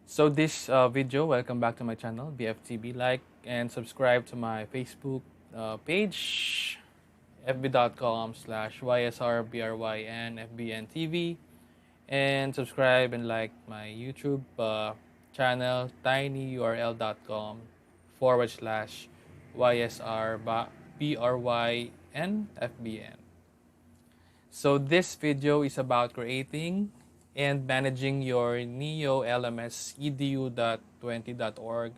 So this video, welcome back to my channel, BFTB. Like and subscribe to my Facebook page, fb.com/ysrbrynfbntv, and subscribe and like my YouTube channel, tinyurl.com/ysrbrynfbn. So this video is about creating and managing your NEO LMS edu.20.org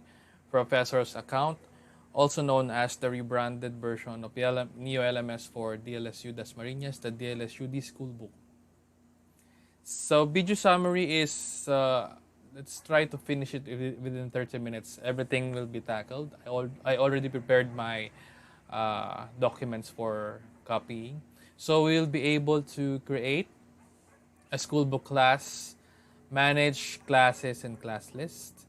professor's account, also known as the rebranded version of NEO LMS for DLSU Das Marinas, the DLSU-D Schoolbook. So video summary is, let's try to finish it within 30 minutes. Everything will be tackled. I already prepared my documents for copying. So we'll be able to create a schoolbook class, manage classes and class list.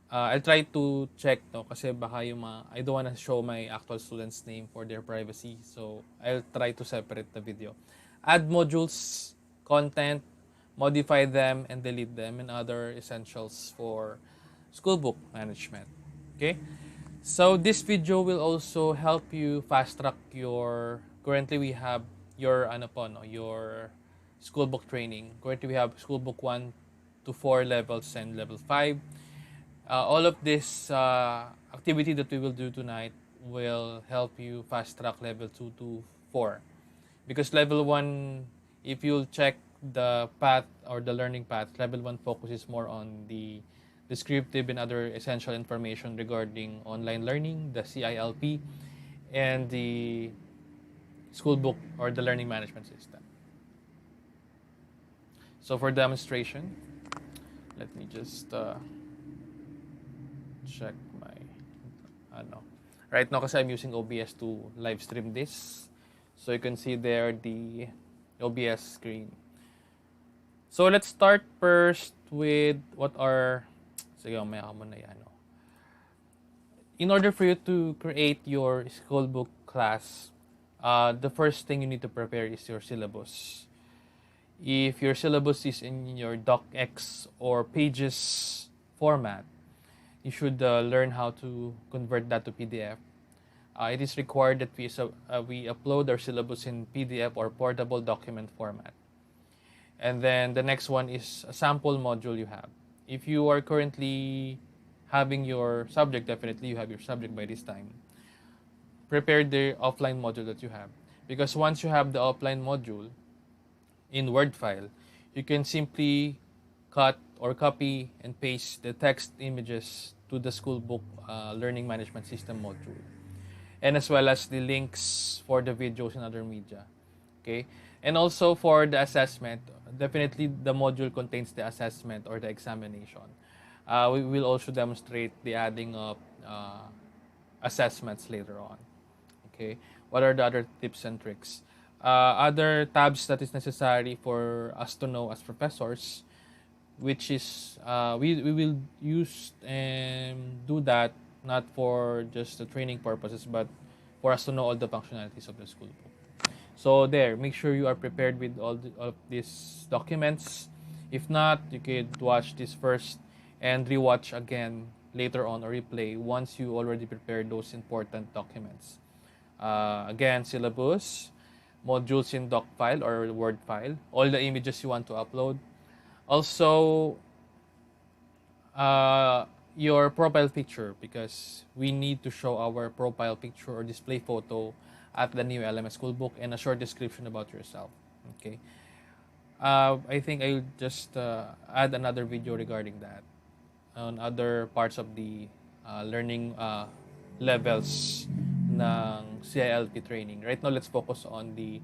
I'll try to check kasi baka yung I don't want to show my actual student's name for their privacy. So I'll try to separate the video. Add modules, content, modify them and delete them, and other essentials for schoolbook management. Okay? So this video will also help you fast track your, currently we have your your schoolbook training. Currently we have schoolbook 1 to 4 levels and level 5. All of this activity that we will do tonight will help you fast track level 2 to 4. Because level 1, if you'll check the path or the learning path, level 1 focuses more on the descriptive and other essential information regarding online learning, the CILP, and the schoolbook or the learning management system. So for demonstration, let me just check my right now kasi I'm using OBS to live stream this. So you can see there the OBS screen. So let's start first with what are, in order for you to create your schoolbook class, the first thing you need to prepare is your syllabus. If your syllabus is in your docx or pages format, you should learn how to convert that to PDF. It is required that we upload our syllabus in PDF or portable document format. And then the next one is a sample module you have. If you are currently having your subject, definitely you have your subject by this time. Prepare the offline module that you have. Because once you have the offline module in Word file, you can simply cut or copy and paste the text images to the schoolbook learning management system module, and as well as the links for the videos and other media. Okay, and also for the assessment, definitely the module contains the assessment or the examination. We will also demonstrate the adding of assessments later on. Okay, what are the other tips and tricks? Other tabs that is necessary for us to know as professors, which is we will use and do that not for just the training purposes, but for us to know all the functionalities of the school book. So there, make sure you are prepared with all of these documents. If not, you could watch this first and rewatch again later on or replay once you already prepared those important documents. Again, syllabus, modules in doc file or Word file, all the images you want to upload. Also, your profile picture, because we need to show our profile picture or display photo at the NEO LMS Schoolbook, and a short description about yourself. Okay. I think I'll just add another video regarding that on other parts of the learning levels ng CILP training. Right now, let's focus on the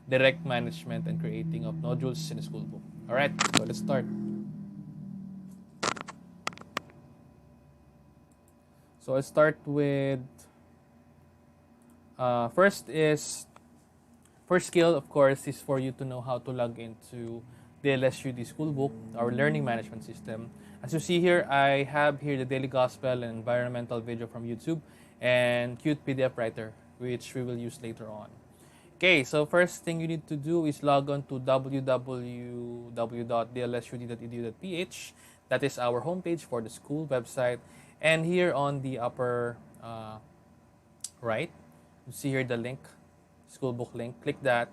direct management and creating of modules in the schoolbook. All right, so let's start. So let's start with first skill, of course, is for you to know how to log into the DLSU-D Schoolbook, our learning management system. As you see here, I have here the Daily Gospel and environmental video from YouTube and cute PDF writer, which we will use later on. Okay, so first thing you need to do is log on to www.dlsud.edu.ph. That is our homepage for the school website. And here on the upper right, you see here the link, Schoolbook link. Click that.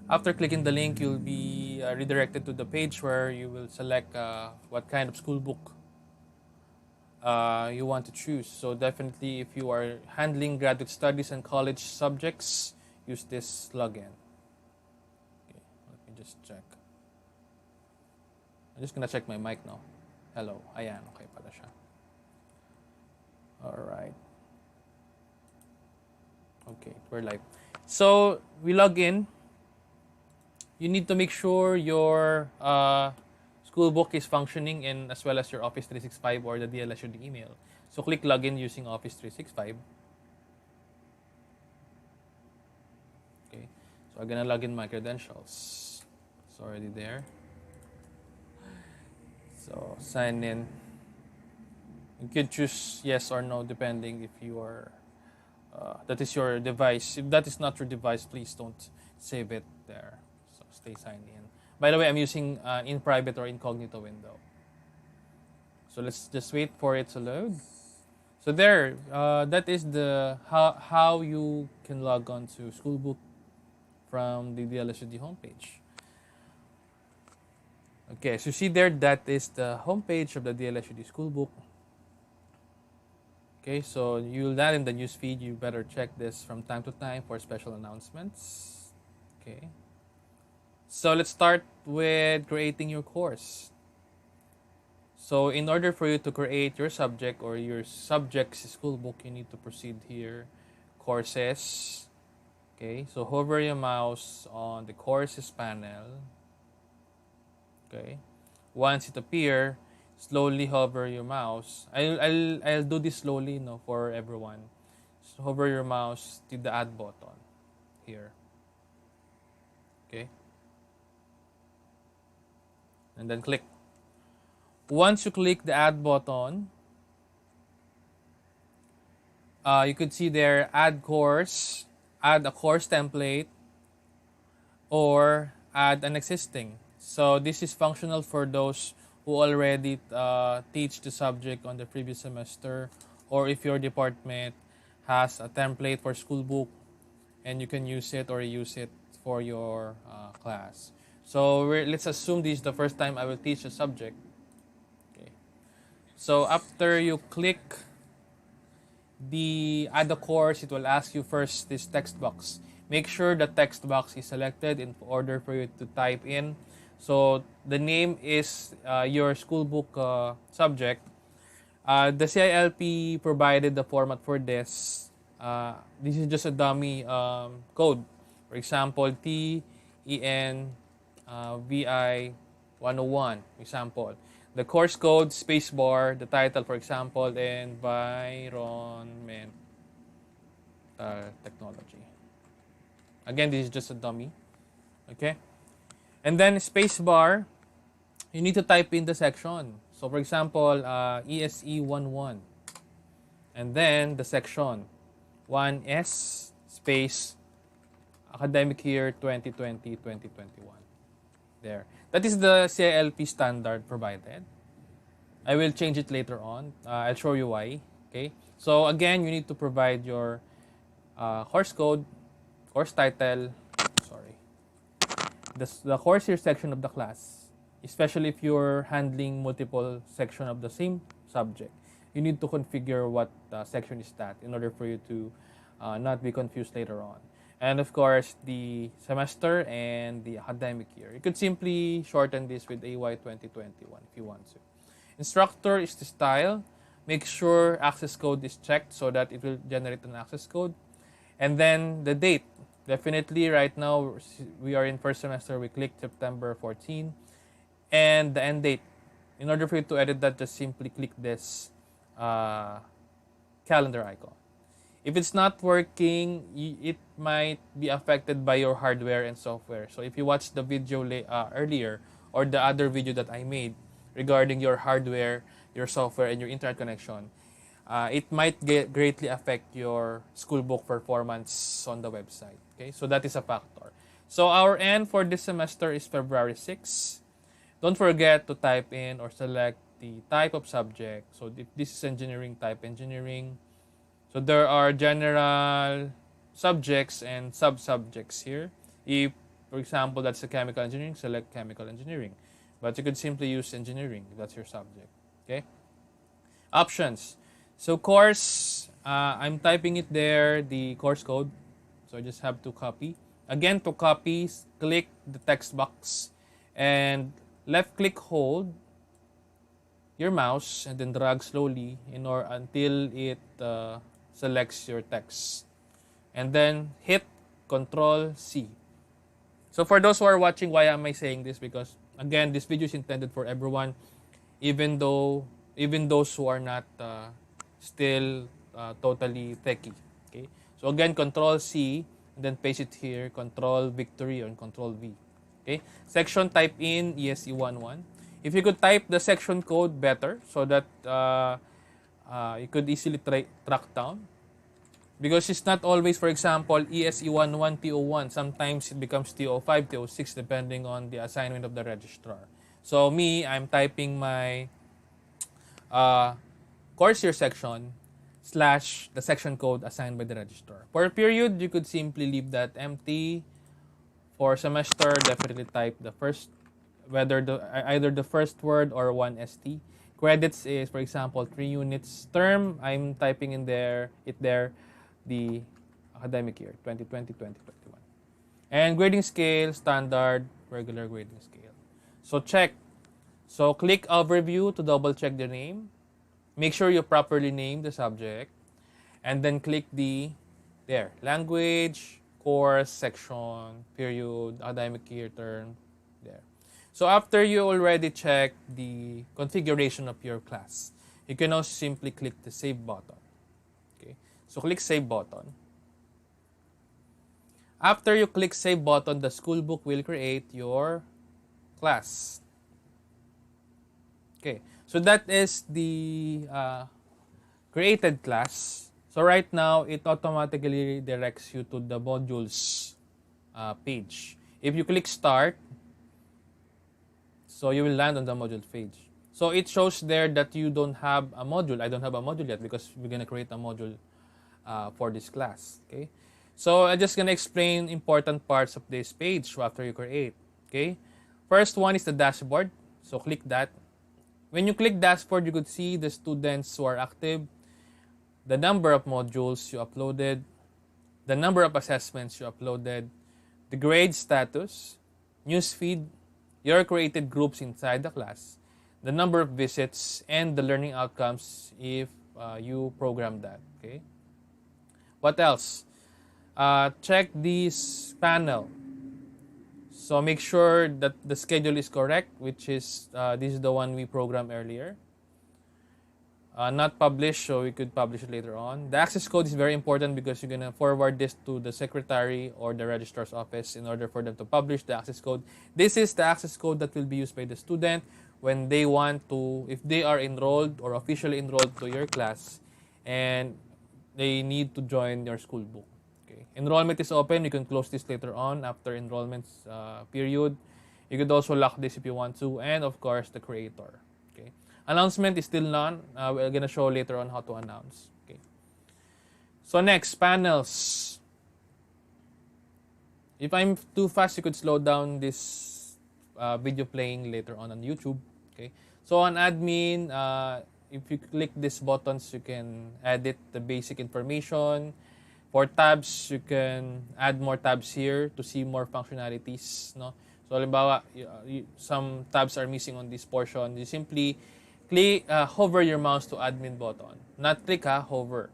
After clicking the link, you'll be redirected to the page where you will select what kind of school book you want to choose. So definitely, if you are handling graduate studies and college subjects, use this login. Okay, let me just check. I'm just gonna check my mic now. Hello, ayan, okay pala siya. Alright. Okay, we're live. So, we log in. You need to make sure your Schoolbook is functioning, and as well as your Office 365 or the DLSU-D email. So click login using Office 365. Okay, so I'm gonna log in my credentials. It's already there. So sign in. You can choose yes or no depending if you are that is your device. If that is not your device, please don't save it there. So stay signed in. By the way, I'm using in private or incognito window. So let's just wait for it to load. So there, that is the how you can log on to Schoolbook from the DLSU-D homepage. Okay, so you see there, that is the homepage of the DLSU-D Schoolbook. Okay, so you'll not in the newsfeed. You better check this from time to time for special announcements. Okay. So let's start with creating your course. So in order for you to create your subject or your subject's schoolbook, you need to proceed here, courses. Okay, so hover your mouse on the courses panel. Okay, once it appears, slowly hover your mouse. I'll do this slowly, for everyone. So hover your mouse to the add button here. Okay. And then click. Once you click the add button, you could see there add course, add a course template, or add an existing. So this is functional for those who already teach the subject on the previous semester, or if your department has a template for Schoolbook and you can use it or use it for your class. So let's assume this is the first time I will teach a subject. Okay. So after you click the add a course, it will ask you first this text box. Make sure the text box is selected in order for you to type in. So the name is your Schoolbook subject. The CILP provided the format for this. This is just a dummy code. For example, TEN VI 101, example. The course code, spacebar, the title, for example, Environment Technology. Again, this is just a dummy. Okay? And then spacebar, you need to type in the section. So, for example, ESE 11. And then the section, 1S space academic year 2020-2021. There. That is the CILP standard provided. I will change it later on. I'll show you why. Okay. So again, you need to provide your course code, course title, the course year section of the class, especially if you're handling multiple sections of the same subject. You need to configure what section is that in order for you to not be confused later on. And of course, the semester and the academic year. You could simply shorten this with AY 2021 if you want to. Instructor is the style. Make sure access code is checked so that it will generate an access code. And then the date. Definitely right now, we are in first semester. We click September 14. And the end date. In order for you to edit that, just simply click this calendar icon. If it's not working, it might be affected by your hardware and software. So if you watched the video earlier or the other video that I made regarding your hardware, your software, and your internet connection, it might greatly affect your Schoolbook performance on the website. Okay, so that is a factor. So our end for this semester is February 6. Don't forget to type in or select the type of subject. So if this is engineering, type engineering. So there are general subjects and sub-subjects here. If, for example, that's a chemical engineering, select chemical engineering. But you could simply use engineering if that's your subject. Okay? Options. So course, I'm typing it there, the course code. So I just have to copy. Again, to copy, click the text box and left click hold your mouse and then drag slowly until it selects your text. And then hit Control C. So for those who are watching, why am I saying this? Because again, this video is intended for everyone, even those who are not still totally techie. Okay. So again, Control C, and then paste it here, Control Victory or Control V. Okay. Section, type in ESE11. If you could type the section code better, so that you could easily track down. Because it's not always, for example, ESE11 TO1. Sometimes it becomes TO5, TO6, depending on the assignment of the registrar. So me, I'm typing my course year section / the section code assigned by the registrar. For period, you could simply leave that empty. For semester, definitely type the first, either the first word or 1 ST. Credits is, for example, 3 units. Term, I'm typing in there, the academic year, 2020-2021. And grading scale, standard, regular grading scale. So check. So click overview to double check the name. Make sure you properly name the subject. And then click language, course, section, period, academic year, term, there. So after you already check the configuration of your class, you can now simply click the save button. Okay. So click save button. After you click save button, the schoolbook will create your class. Okay. So that is the created class. So right now, it automatically directs you to the modules page. If you click start, so you will land on the module page. So it shows there that you don't have a module. I don't have a module yet because we're going to create a module for this class. Okay. So I'm just going to explain important parts of this page after you create. Okay. First one is the dashboard. So click that. When you click dashboard, you could see the students who are active, the number of modules you uploaded, the number of assessments you uploaded, the grade status, newsfeed, your created groups inside the class, the number of visits, and the learning outcomes if you program that. Okay. What else? Check this panel. So make sure that the schedule is correct, which is this is the one we programmed earlier. Not published, so we could publish it later on. The access code is very important because you're going to forward this to the secretary or the registrar's office in order for them to publish the access code. This is the access code that will be used by the student when they want to, if they are enrolled or officially enrolled to your class and they need to join your school book. Okay. Enrollment is open. You can close this later on after enrollment period. You could also lock this if you want to. And of course, the creator. Okay. Announcement is still none. We're going to show later on how to announce. Okay. So next, panels. If I'm too fast, you could slow down this video playing later on YouTube. Okay. So on admin, if you click these buttons, you can edit the basic information. For tabs, you can add more tabs here to see more functionalities. No? So, halimbawa, some tabs are missing on this portion. You simply click, hover your mouse to admin button. Not click, hover.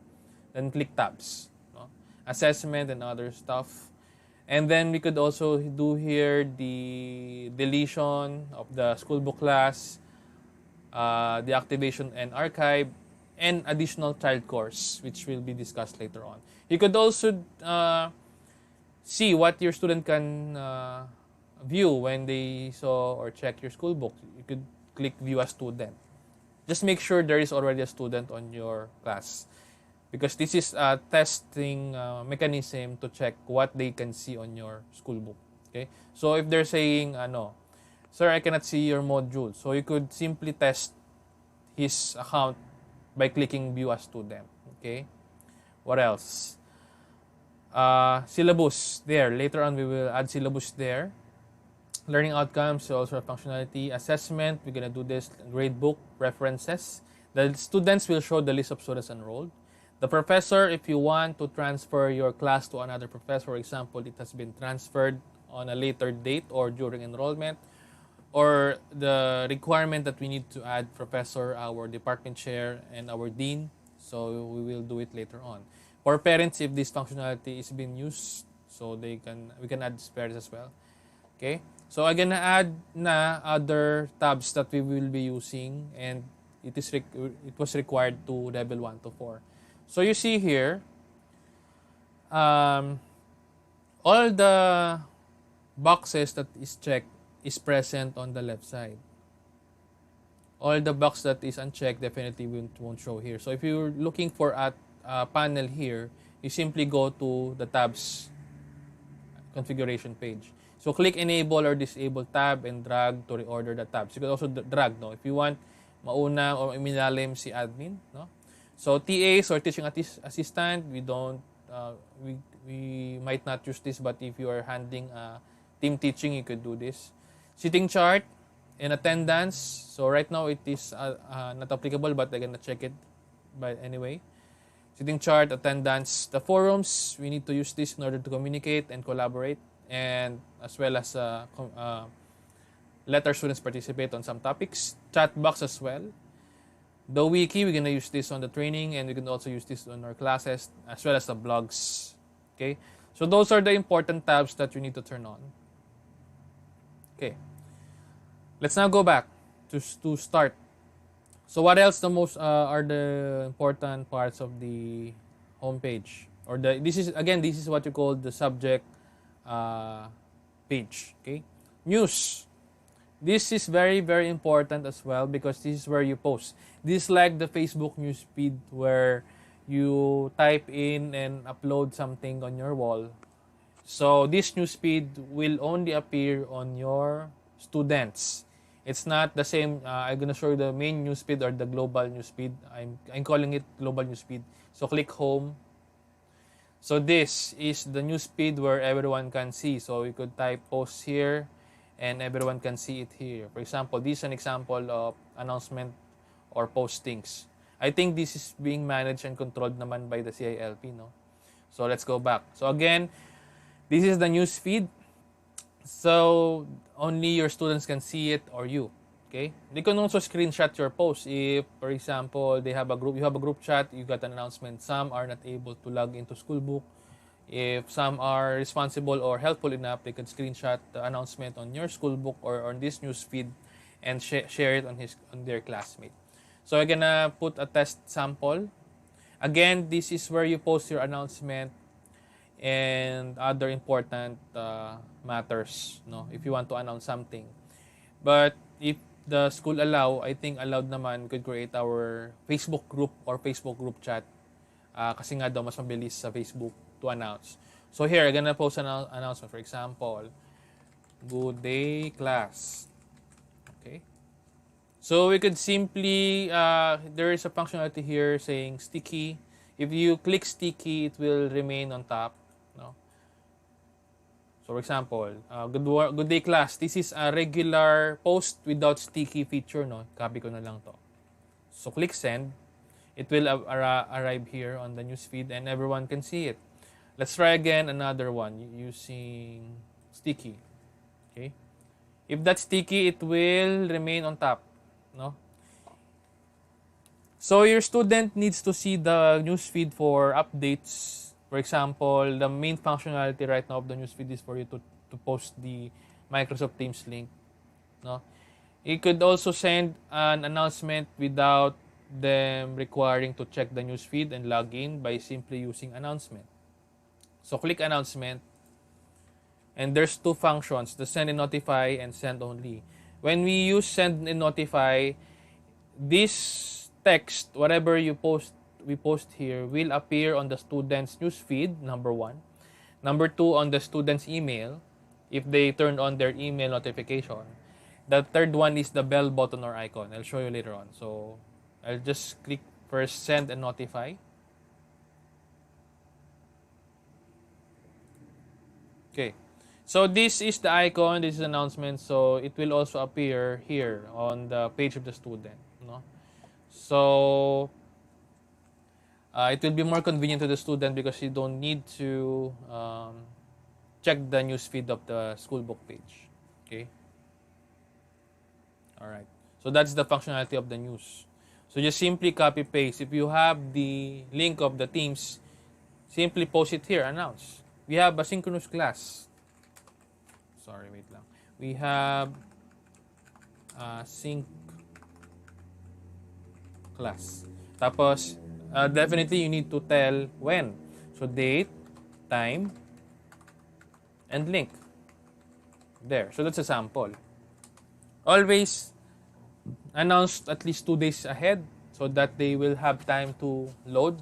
Then click tabs. No? Assessment and other stuff. And then we could also do here the deletion of the schoolbook class, the activation and archive, and additional child course, which will be discussed later on. You could also see what your student can view when they saw or check your school book. You could click view a student. Just make sure there is already a student on your class, because this is a testing mechanism to check what they can see on your school book. Okay, so if they're saying "Sir, I cannot see your module." So you could simply test his account by clicking View as Student. Okay? What else? Syllabus there. Later on, we will add syllabus there. Learning outcomes, also functionality. Assessment, we're going to do this. Gradebook, preferences. The students will show the list of students enrolled. The professor, if you want to transfer your class to another professor, for example, it has been transferred on a later date or during enrollment, or the requirement that we need to add professor, our department chair, and our dean. So we will do it later on. For parents, if this functionality is being used, so we can add parents as well. Okay? So I'm gonna add na other tabs that we will be using, and it was required to level 1 to 4. So you see here, all the boxes that is checked is present on the left side. All the box that is unchecked definitely won't show here. So if you're looking for a panel here, you simply go to the tabs configuration page. So click enable or disable tab and drag to reorder the tabs. You can also drag, no? If you want mauna or minalim si admin, no? So TAs or teaching assistant, we might not use this, but if you are handling team teaching, you could do this. Sitting chart and attendance. So right now it is not applicable, but I'm gonna check it. But anyway, sitting chart, attendance, the forums. We need to use this in order to communicate and collaborate, and as well as let our students participate on some topics. Chat box as well. The wiki, we're gonna use this on the training, and we can also use this on our classes as well as the blogs. Okay, so those are the important tabs that you need to turn on. Okay, let's now go back to start. So what else are the important parts of the homepage, or this is what you call the subject page. Okay, news. This is very, very important as well, because this is where you post. This is like the Facebook news feed where you type in and upload something on your wall. So this news feed will only appear on your students. It's not the same. I'm gonna show you the main news feed or the global news feed. I'm calling it global news feed. So click home. So this is the news feed where everyone can see. So you could type posts here, and everyone can see it here. For example, this is an example of announcement or postings. I think this is being managed and controlled naman by the CILP, no? So let's go back. So again, this is the news feed. So only your students can see it, or you. Okay? They can also screenshot your post. If, for example, you have a group chat, you got an announcement. Some are not able to log into Schoolbook. If some are responsible or helpful enough, they can screenshot the announcement on your Schoolbook or on this news feed and share it on their classmate. So I'm gonna put a test sample. Again, this is where you post your announcement and other important matters, no? If you want to announce something. But if the school I think allowed naman, could create our Facebook group or Facebook group chat. Kasi nga daw mas mabilis sa Facebook to announce. So here, I'm gonna post an announcement. For example, good day class. Okay. So we could simply, there is a functionality here saying sticky. If you click sticky, it will remain on top. No? So for example, good day class. This is a regular post without sticky feature. No? Copy ko na lang to. So click send. It will arrive here on the newsfeed and everyone can see it. Let's try again another one using sticky. Okay. If that's sticky, it will remain on top. No? So your student needs to see the newsfeed for updates. For example, the main functionality right now of the newsfeed is for you to post the Microsoft Teams link. No? You could also send an announcement without them requiring to check the newsfeed and log in by simply using announcement. So click announcement, and there's two functions, the send and notify and send only. When we use send and notify, this text, whatever we post here, will appear on the student's newsfeed, number one. Number two, on the student's email, if they turn on their email notification. The third one is the bell button or icon. I'll show you later on. So I'll just click first send and notify. Okay. So this is the icon, this is announcement. So it will also appear here on the page of the student. No? So it will be more convenient to the student because you don't need to check the newsfeed of the schoolbook page. Okay. All right. So that's the functionality of the news. So just simply copy paste. If you have the link of the Teams, simply post it here. Announce. We have a synchronous class. Sorry, wait lang. We have a sync class. Tapos, definitely you need to tell when. So date, time, and link. There. So that's a sample. Always announce at least 2 days ahead so that they will have time to load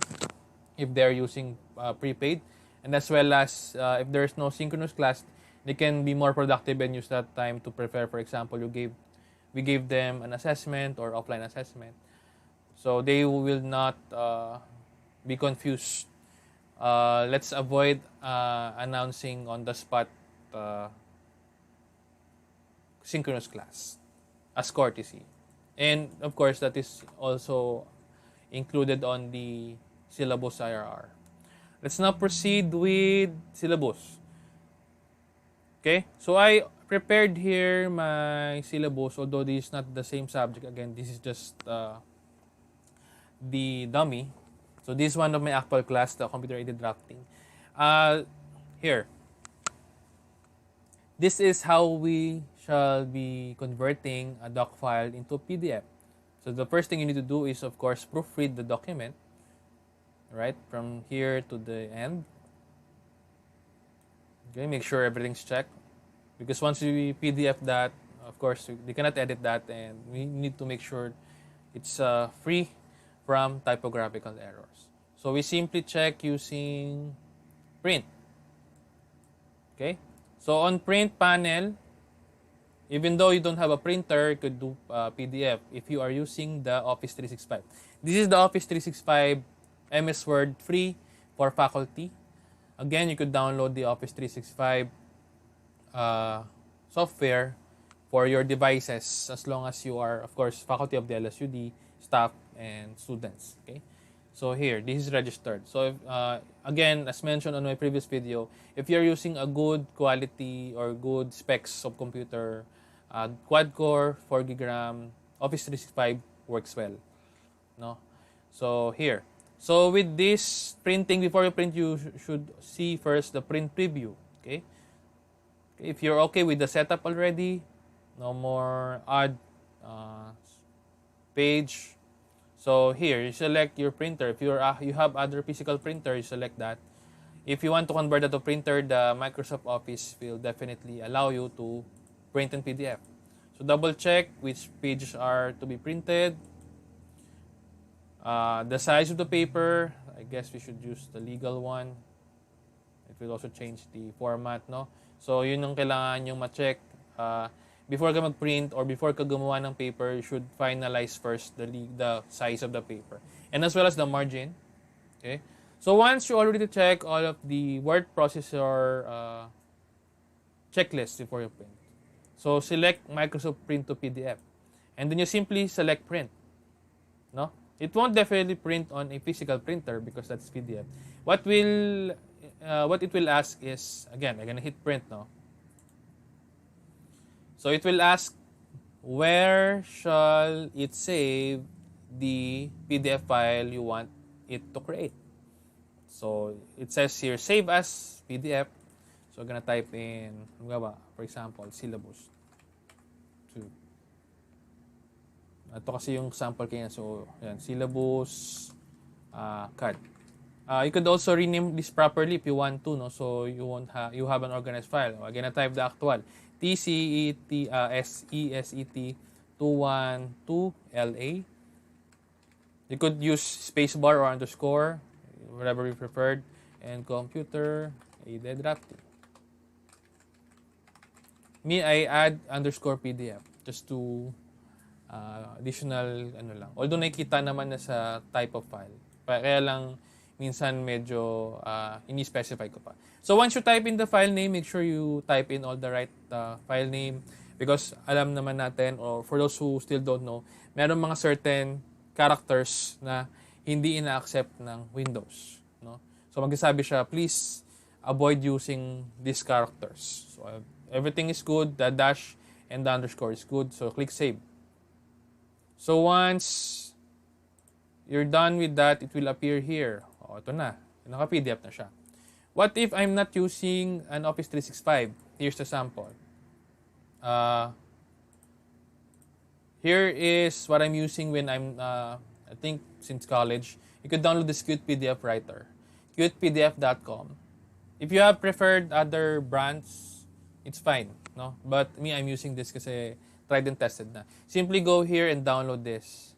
if they're using prepaid. And as well as if there's no synchronous class, they can be more productive and use that time to prepare. For example, we gave them an assessment or offline assessment. So they will not be confused. Let's avoid announcing on the spot synchronous class as courtesy. And of course, that is also included on the syllabus IRR. Let's now proceed with syllabus. Okay, so I prepared here my syllabus, although this is not the same subject. Again, this is just the dummy. So this is one of my actual class, the computer-aided drafting. Here, this is how we shall be converting a doc file into PDF. So the first thing you need to do is, of course, proofread the document, right, from here to the end. Okay, make sure everything's checked. Because once we PDF that, of course, they cannot edit that, and we need to make sure it's free from typographical errors. So we simply check using print. Okay, so on print panel, even though you don't have a printer, you could do PDF if you are using the Office 365. This is the Office 365 MS Word free for faculty. Again, you could download the Office 365 software for your devices as long as you are, of course, faculty of the DLSU-D, staff, and students. Okay, so here, this is registered. So if, again, as mentioned on my previous video, if you're using a good quality or good specs of computer, quad-core, 4GB RAM, Office 365 works well. No, so here. So with this printing, before you print, you should see first the print preview. Okay. If you're okay with the setup already, no more add page. So here, you select your printer. If you have other physical printer, you select that. If you want to convert that to printer, the Microsoft Office will definitely allow you to print in PDF. So double check which pages are to be printed. The size of the paper, I guess we should use the legal one. It will also change the format, no? So yun yung kailangan yung ma-check. Before ka mag-print or before ka gumawa ng paper, you should finalize first the size of the paper. And as well as the margin. Okay? So once you already check all of the word processor checklist before you print. So select Microsoft Print to PDF. And then you simply select print. No? It won't definitely print on a physical printer because that's PDF. What it will ask is, again, I'm gonna hit print now. So it will ask, where shall it save the PDF file you want it to create? So it says here, save as PDF. So I'm gonna type in, for example, syllabus 2. Ito kasi yung sample kanya. So, yan, syllabus, CAD. You could also rename this properly if you want to, no? So you you have an organized file. Again, I type the actual TCET212LA. You could use spacebar or underscore, whatever you preferred, and computer aided drafting. Me, I add underscore PDF. just to additional ano lang. Although nakikita naman na sa type of file. Kaya lang minsan medyo ini-specify ko pa. So once you type in the file name, make sure you type in all the right file name because alam naman natin, or for those who still don't know, meron mga certain characters na hindi ina-accept ng Windows, no? So magsasabi siya, please avoid using these characters. So everything is good, the dash and the underscore is good, so click save. So once you're done with that, it will appear here. O, ito na. Naka-PDF na siya. What if I'm not using an Office 365? Here's the sample. Here is what I'm using when I'm, I think since college. You could download this Qt PDF writer. qtpdf.com. If you have preferred other brands, it's fine, no? But me, I'm using this kasi tried and tested na. Simply go here and download this.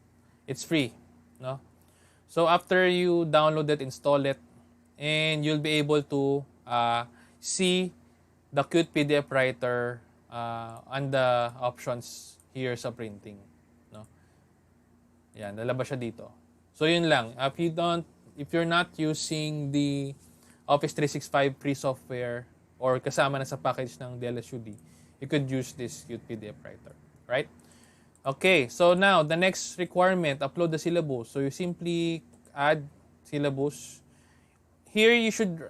It's free, no? So after you download it, install it, and you'll be able to see the Qt PDF writer and the options here sa printing, no? Yan, lalabas siya dito. So yun lang. If you're not using the Office 365 free software or kasama na sa package ng DLSU-D, you could use this Qt PDF writer, right? Okay, so now the next requirement, upload the syllabus. So you simply add syllabus. Here you should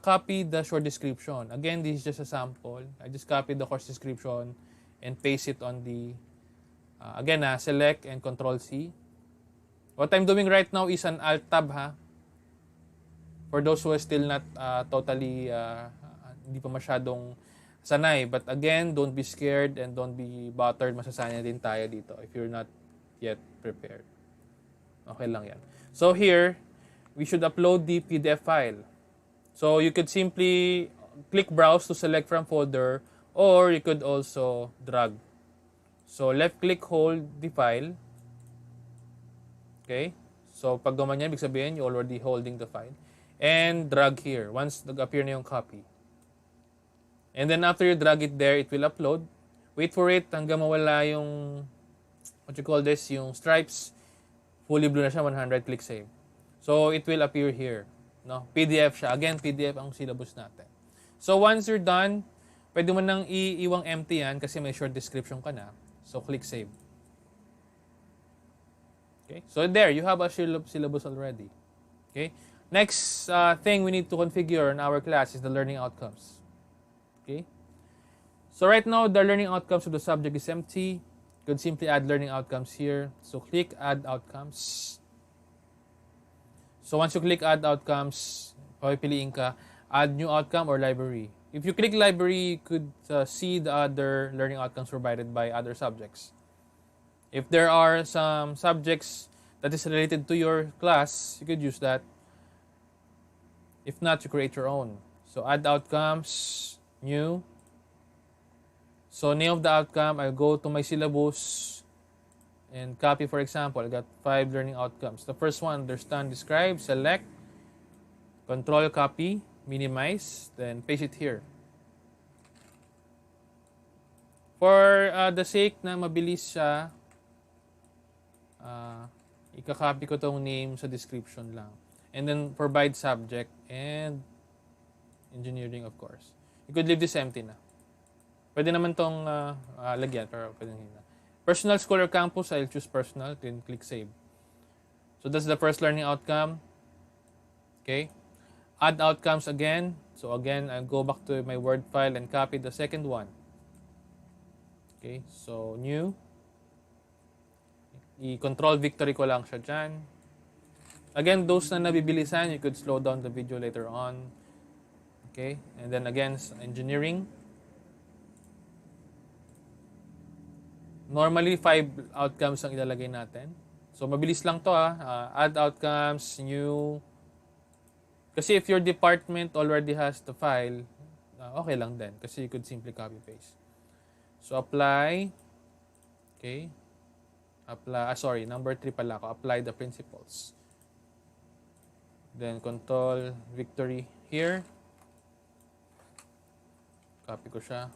copy the short description. Again, this is just a sample. I just copied the course description and paste it on the, again, select and Control C. What I'm doing right now is an Alt Tab, ha? For those who are still not totally, hindi pa masyadong sanay. But again, don't be scared and don't be bothered. Masasanay din tayo dito if you're not yet prepared. Okay lang yan. So here, we should upload the PDF file. So you could simply click Browse to select from folder, or you could also drag. So left-click, hold the file. Okay? So pag gumanyan, ibig sabihin, you're already holding the file. And drag here once nag-appear na yung copy. And then after you drag it there, it will upload. Wait for it hanggang mawala yung, what you call this, yung stripes. Fully blue na siya, 100, click save. So it will appear here. No? PDF siya. Again, PDF ang syllabus natin. So once you're done, pwede mo nang iiwang empty yan kasi may short description ka na. So click save. Okay? So there, you have a syllabus already. Okay? Next thing we need to configure in our class is the learning outcomes. Okay? So right now, the learning outcomes of the subject is empty. You could simply add learning outcomes here. So click Add Outcomes. So once you click Add Outcomes, papipiliin ka, Add New Outcome or Library. If you click Library, you could see the other learning outcomes provided by other subjects. If there are some subjects that is related to your class, you could use that. If not, you create your own. So Add Outcomes, New. So name of the outcome, I'll go to my syllabus and copy, for example, I got 5 learning outcomes. The first one, understand, describe, select, control, copy, minimize, then paste it here. For the sake na mabilis siya, ika-copy ko tong name sa description lang. And then provide subject and engineering, of course. You could leave this empty na. Pwede naman tong lagyan, pero pwede hindi na. Personal, school, or campus, I'll choose personal, then click save. So that's the first learning outcome. Okay. Add outcomes again. So again, I'll go back to my Word file and copy the second one. Okay. So new. I-control victory ko lang siya dyan. Again, those na nabibilisan, you could slow down the video later on. Okay? And then again, engineering. Normally, 5 outcomes ang ilalagay natin. So, mabilis lang to add outcomes, new. Kasi if your department already has the file, okay lang din. Kasi you could simply copy-paste. So, apply. Okay? Apply, number 3 pala ako. Apply the principles. Then, control, victory here. Copy ko siya.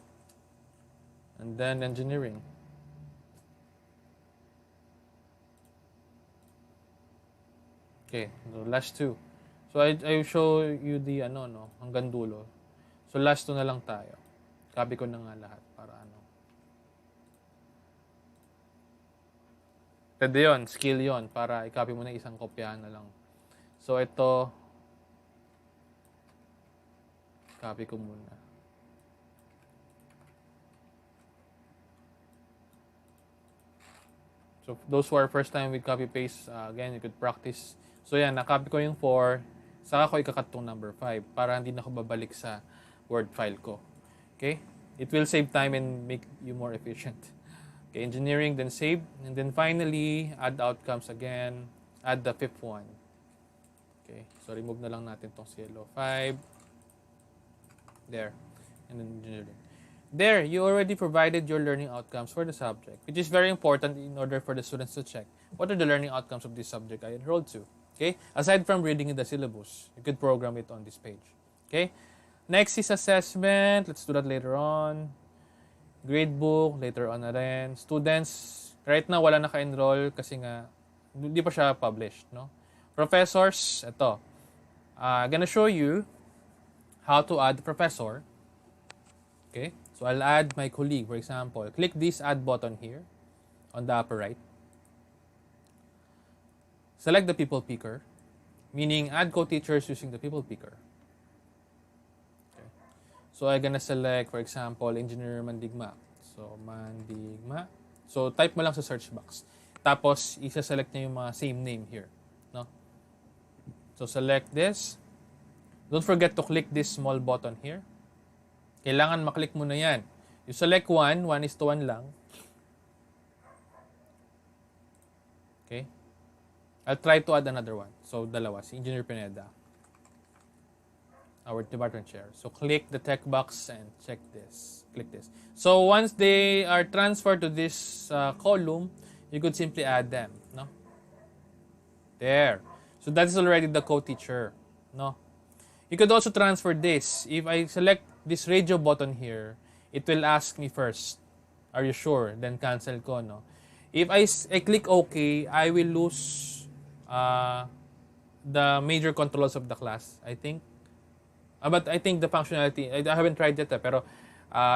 And then, engineering. Okay, so last two. So I show you the ano, no, hanggang dulo. So last two na lang tayo. Copy ko na nga lahat para ano. Pwede yun, skill yon para i-copy mo na isang kopyahan na lang. So ito, copy ko muna. So those who are first time with copy paste, again, you could practice. So yan, na-copy ko yung 4, saka ko ikakat tong number 5 para hindi na ako babalik sa Word file ko. Okay? It will save time and make you more efficient. Okay, engineering, then save. And then finally, add outcomes again. Add the fifth one. Okay, so remove na lang natin tong yellow. 5. There. And then engineering. There, you already provided your learning outcomes for the subject, which is very important in order for the students to check what are the learning outcomes of this subject I enrolled to. Okay? Aside from reading in the syllabus, you could program it on this page. Okay? Next is assessment. Let's do that later on. Gradebook, later on na rin. Students, right now wala naka-enroll kasi nga hindi pa siya published, no? Professors, ito. I'm gonna show you how to add professor. Okay? So I'll add my colleague, for example. Click this add button here on the upper right. Select the people picker, meaning add co-teachers using the people picker. Okay. So I'm gonna select, for example, Engineer Mandigma. So Mandigma. So type mo lang sa search box. Tapos isa-select niya yung mga same name here, no? So select this. Don't forget to click this small button here. Kailangan maklik mo na yan. You select 1, 1:1 lang. Okay? I'll try to add another one. So, dalawa. Si Engineer Pineda. Our department chair. So, click the text box and check this. Click this. So, once they are transferred to this column, you could simply add them. No? There. So, that is already the co-teacher. No? You could also transfer this. If I select this radio button here, it will ask me first, are you sure? Then cancel ko, no? If I click OK, I will lose the major controls of the class, I think. But I think the functionality, I haven't tried it, pero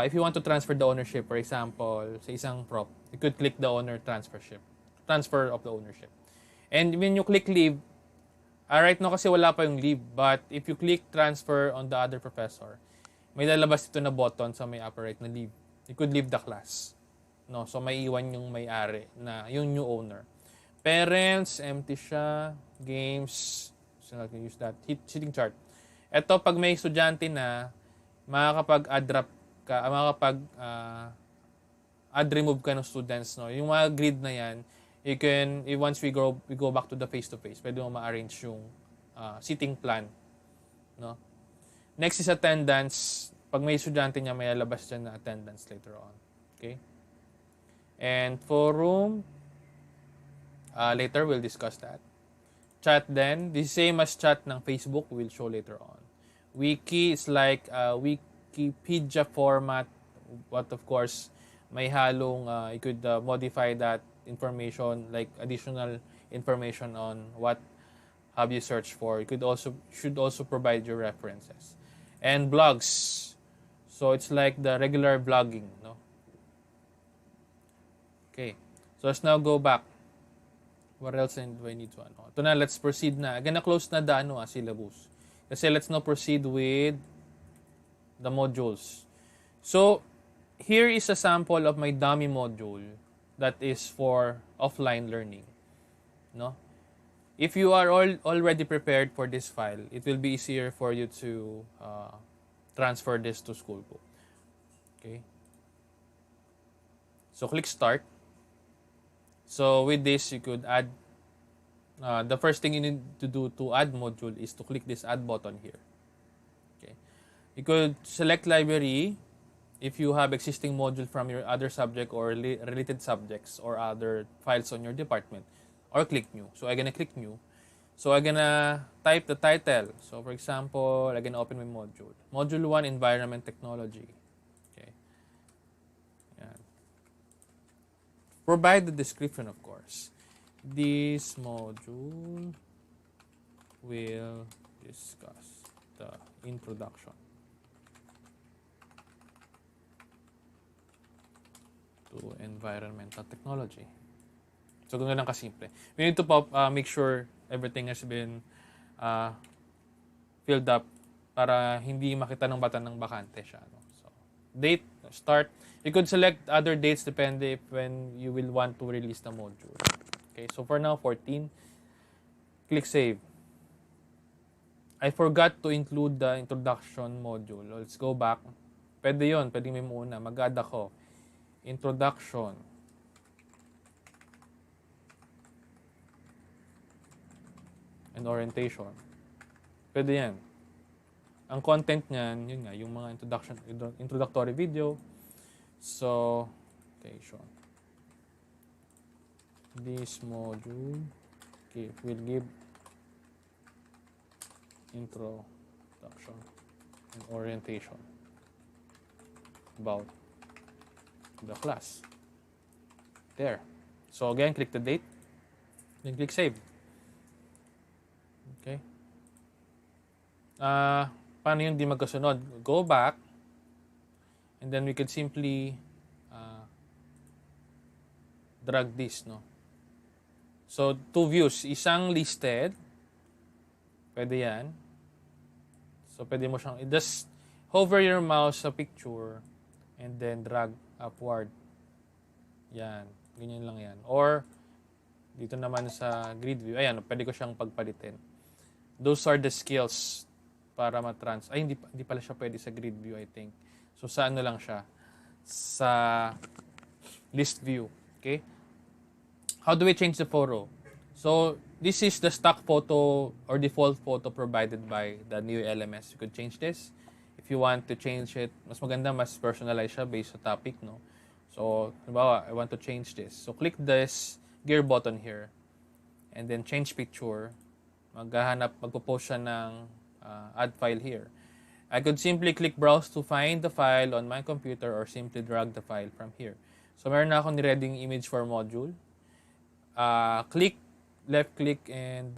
if you want to transfer the ownership, for example, sa isang prop, you could click the owner transfer of the ownership. And when you click leave, right now kasi wala pa yung leave, but if you click transfer on the other professor, may lalabas ito na button sa may upper right na leave. You could leave the class. No? So, may iwan yung may-ari na yung new owner. Parents, empty siya. Games, so I can use that. Seating chart. Ito, pag may estudyante na, makakapag-add-drop ka, add-remove ka ng students. No? Yung mga grid na yan, you can, once we go back to the face-to-face, pwede mo ma-arrange yung seating plan. No? Next is attendance. Pag may estudyante niya, may lalabas dyan na attendance later on. Okay? And forum, later we'll discuss that. Chat then, the same as chat ng Facebook, we'll show later on. Wiki is like Wikipedia format, but of course, may halong, you could modify that information, like additional information on what have you searched for. You should also provide your references. And blogs. So it's like the regular blogging, no? Okay. So let's now go back. What else do I need to ano? Ito na, let's proceed na. Again, na-close na the syllabus. Kasi let's now proceed with the modules. So, here is a sample of my dummy module that is for offline learning. No? If you are already prepared for this file, it will be easier for you to transfer this to Schoolbook. Okay. So click Start. So with this, you could add, the first thing you need to do to add module is to click this Add button here. Okay. You could select library if you have existing module from your other subject or related subjects or other files on your department. Or click New. So I'm gonna click New. So I'm gonna type the title. So for example, I'm gonna open my module. Module 1, Environment Technology. Okay. Yan. Provide the description, of course. This module will discuss the introduction to environmental technology. So, ganoon lang kasimple. We need to make sure everything has been filled up para hindi makita ng bata ng bakante siya. No? So, date, start. You could select other dates depende if when you will want to release the module. Okay, so for now, 14. Click Save. I forgot to include the introduction module. Let's go back. Pwede yun. Pwede may muna. Mag-add ako. Introduction. And orientation. Pwede yan. Ang content niyan, yun nga, yung mga introductory video. So, orientation. This module will give introduction and orientation about the class. There. So again, click the date. Then click Save. Okay. Paano yung di magkasunod? Go back. And then we could simply drag this, no? So, 2 views. Isang listed. Pwede yan. So, pwede mo siyang, just hover your mouse sa picture and then drag upward. Yan. Ganyan lang yan. Or, dito naman sa grid view, ayan, pwede ko siyang pagpalitin. Those are the skills para ay, hindi pala siya pwede sa grid view, I think. So, sa ano lang siya? Sa list view. Okay? How do we change the photo? So, this is the stock photo or default photo provided by the NEO LMS. You could change this. If you want to change it, mas maganda, mas personalize siya based sa topic, no? So, halimbawa, I want to change this. So, click this gear button here. And then, change picture. Magpo-post siya ng add file here. I could simply click browse to find the file on my computer or simply drag the file from here. So, meron na akong nireading image for module. Left click and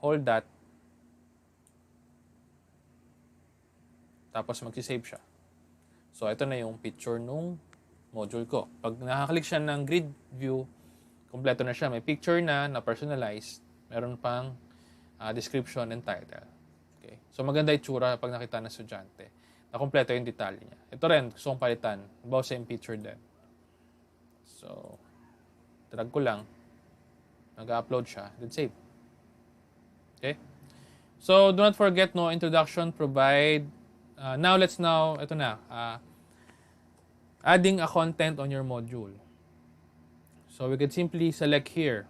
hold that. Tapos magsisave siya. So, ito na yung picture nung module ko. Pag nakaklik siya ng grid view, kompleto na siya. May picture na personalized. Meron pang description and title. Okay. So, maganda itsura pag nakita ng estudyante. Nakompleto yung detalye niya. Ito rin, gusto kong palitan. About same picture din. So, drag ko lang. Nag-upload siya. Then save. Okay? So, do not forget, no, introduction, provide. Ito na. Adding a content on your module. So, we could simply select here.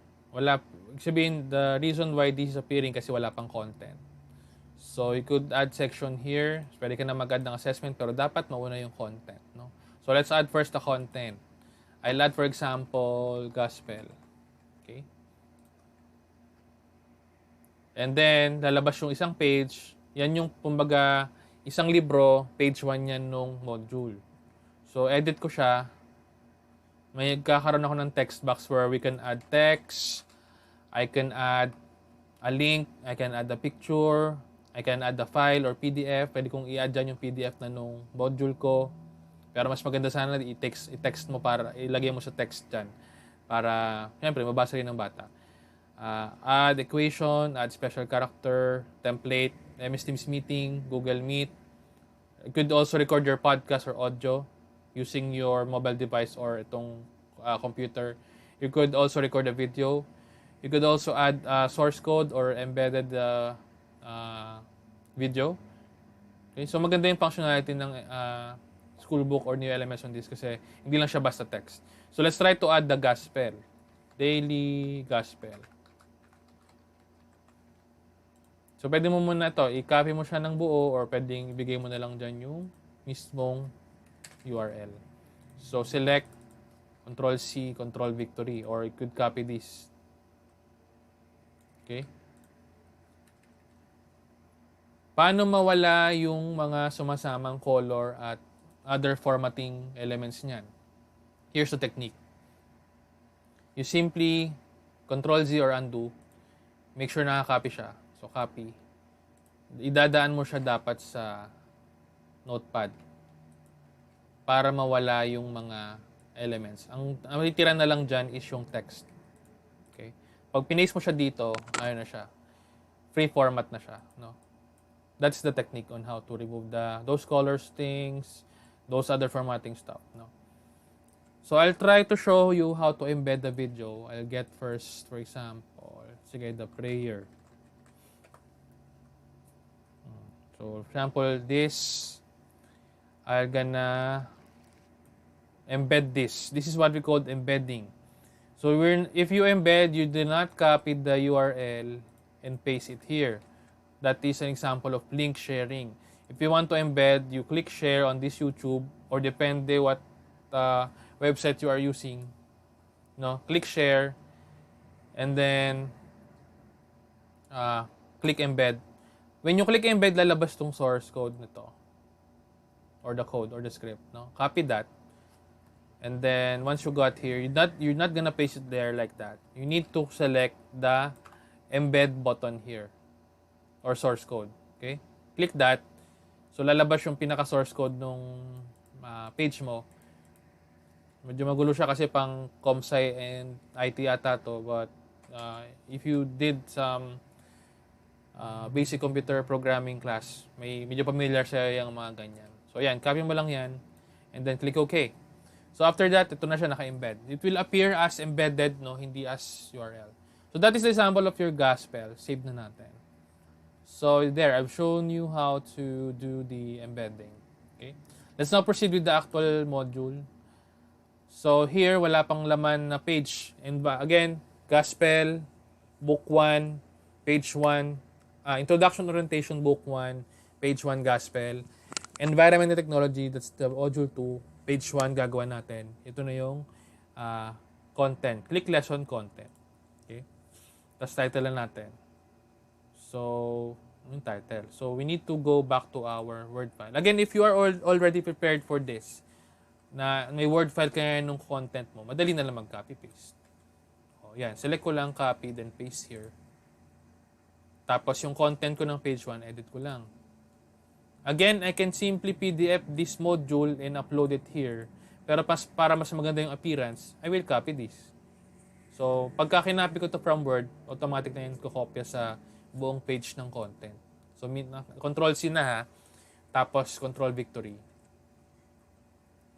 Sabihin, the reason why this is appearing kasi wala pang content. So, you could add section here. Pwede ka na mag-add ng assessment, pero dapat mauna yung content, no? So, let's add first the content. I'll add, for example, gospel. Okay? And then, lalabas yung isang page. Yan yung, kumbaga, isang libro, page 1 yan nung module. So, edit ko siya. May kakaroon ako ng text box where we can add text. I can add a link. I can add a picture. I can add a file or PDF. Pwede kong i-add dyan yung PDF na nung module ko. Pero mas maganda sana i-text mo para ilagay mo sa text dyan. Para, siyempre, mabasa rin ng bata. Add equation, add special character, template, MS Teams meeting, Google Meet. You could also record your podcast or audio using your mobile device or itong computer. You could also record a video. You could also add source code or embedded video. Okay, so maganda yung functionality ng Schoolbook or NEO LMS on this kasi hindi lang siya basta text. So let's try to add the gospel. Daily gospel. So, pwede mo muna ito, i-copy mo siya ng buo or pwedeng ibigay mo na lang dyan yung mismong URL. So, select Ctrl-C, Ctrl-Victory or you could copy this. Okay? Paano mawala yung mga sumasamang color at other formatting elements niyan? Here's the technique. You simply Ctrl-Z or undo. Make sure nakaka-copy siya. So, copy. Idadaan mo siya dapat sa notepad para mawala yung mga elements. Ang titira na lang dyan is yung text. Okay? Pag pinaste mo siya dito, ayun na siya. Free format na siya. No? That's the technique on how to remove those colors things, those other formatting stuff. No? So, I'll try to show you how to embed the video. I'll get first, for example, sige, the prayer. So, for example, this, I'm gonna embed this. This is what we call embedding. So, if you embed, you do not copy the URL and paste it here. That is an example of link sharing. If you want to embed, you click share on this YouTube or depende what website you are using. No, click share and then click embed. When you click embed, lalabas tong source code nito or the code or the script. No, copy that. And then once you got here, you're not gonna paste it there like that. You need to select the embed button here or source code. Okay? Click that. So lalabas yung pinaka source code nung page mo. Medyo magulo siya kasi pang ComSci and IT ata to, but if you did some basic computer programming class, medyo familiar siya yung mga ganyan. So ayan, copy mo lang yan and then click OK. So after that, ito na siya naka-embed. It will appear as embedded, no, hindi as URL. So that is the example of your gospel. Save na natin. So there, I've shown you how to do the embedding. Okay? Let's now proceed with the actual module. So here, wala pang laman na page. And again, gospel, book 1, page 1, introduction orientation, book 1, page 1, gospel. Environment and technology, that's the module 2, page 1 gagawa natin. Ito na yung content. Click lesson content. Okay? Tapos title lang natin. So, yung title. So, we need to go back to our Word file. Again, if you are already prepared for this, na may Word file kaya nung content mo, madali na lang mag-copy-paste. O, yan. Select ko lang copy, then paste here. Tapos, yung content ko ng page 1, edit ko lang. Again, I can simply PDF this module and upload it here. Pero para mas maganda yung appearance, I will copy this. So, pagka kinopy ko to from Word, automatic na yun kokopya sa buong page ng content. So, Control-C na ha. Tapos, Control-Victory.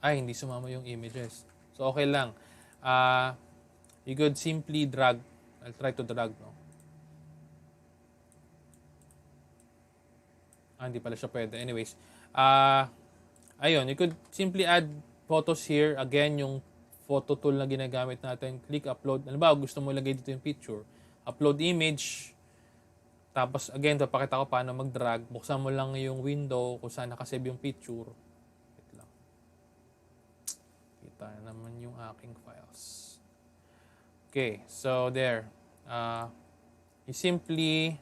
Ay, hindi sumama yung images. So, okay lang. You could simply drag. I'll try to drag, no? Hindi pala siya pwede. Anyways. Ayun, you could simply add photos here. Again, yung photo tool na ginagamit natin. Click upload. Ano ba, gusto mo ilagay dito yung picture. Upload image. Tapos, again, papakita ko paano mag-drag. Buksan mo lang yung window kung saan nakasave yung picture. Wait lang. Kita naman yung aking files. Okay, so there. You simply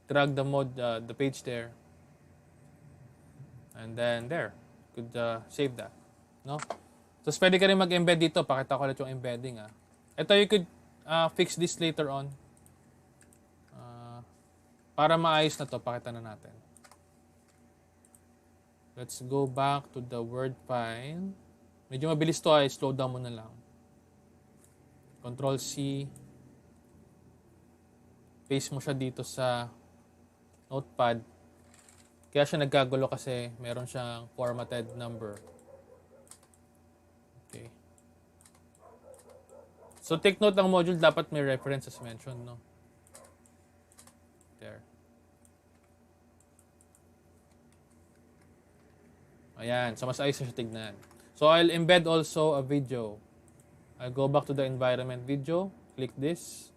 drag the page there. And then there. You could save that. No? So, pwede ka rin mag-embed dito. Pakita ko ulit yung embedding. Ito, you could fix this later on. Para maayos na to, pakita na natin. Let's go back to the Word file. Medyo mabilis to, slow down mo na lang. Control-C. Paste mo siya dito sa notepad. Kaya siya nagkagulo kasi meron siyang formatted number. Okay. So, take note ng module, dapat may reference as mentioned, no? There. Ayan. So, mas ayos siya tignan. So, I'll embed also a video. I'll go back to the environment video. Click this.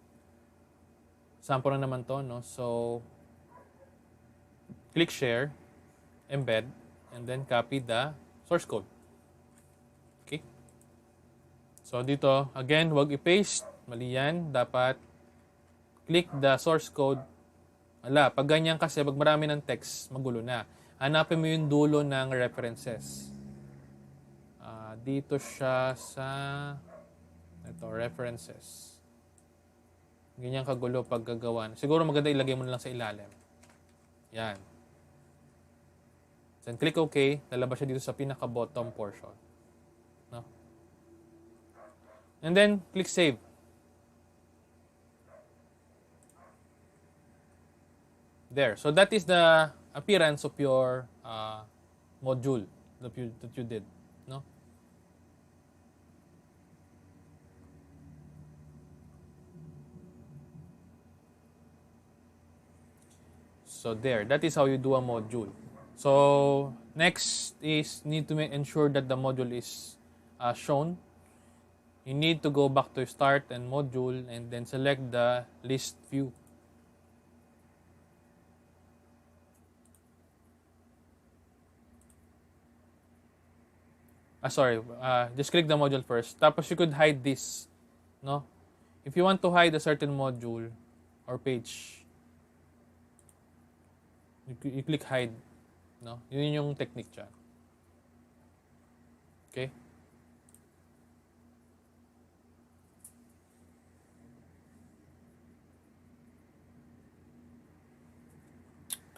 Sample na naman to, no? So, click share, embed, and then copy the source code. Okay? So, dito, again, wag i-paste. Mali yan. Dapat click the source code. Pag ganyan kasi, pag marami ng text, magulo na. Hanapin mo yung dulo ng references. Dito siya sa references. Ganyan kagulo pag gagawa. Siguro maganda ilagay mo na lang sa ilalim. Yan. Then click OK. Lalabas siya dito sa pinaka-bottom portion. No? And then, click Save. There. So that is the appearance of your module that you did. No? So there, that is how you do a module. So next is need to ensure that the module is shown. You need to go back to Start and Module and then select the list view. Just click the module first. Tapos you could hide this, no? If you want to hide a certain module or page, you click hide, no? Yun yung technique dyan. Okay?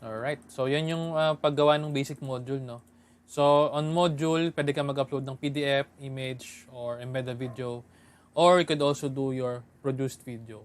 Alright. So, yan yung paggawa ng basic module, no? So, on module, pwede ka mag-upload ng PDF, image, or embed a video. Or you could also do your produced video.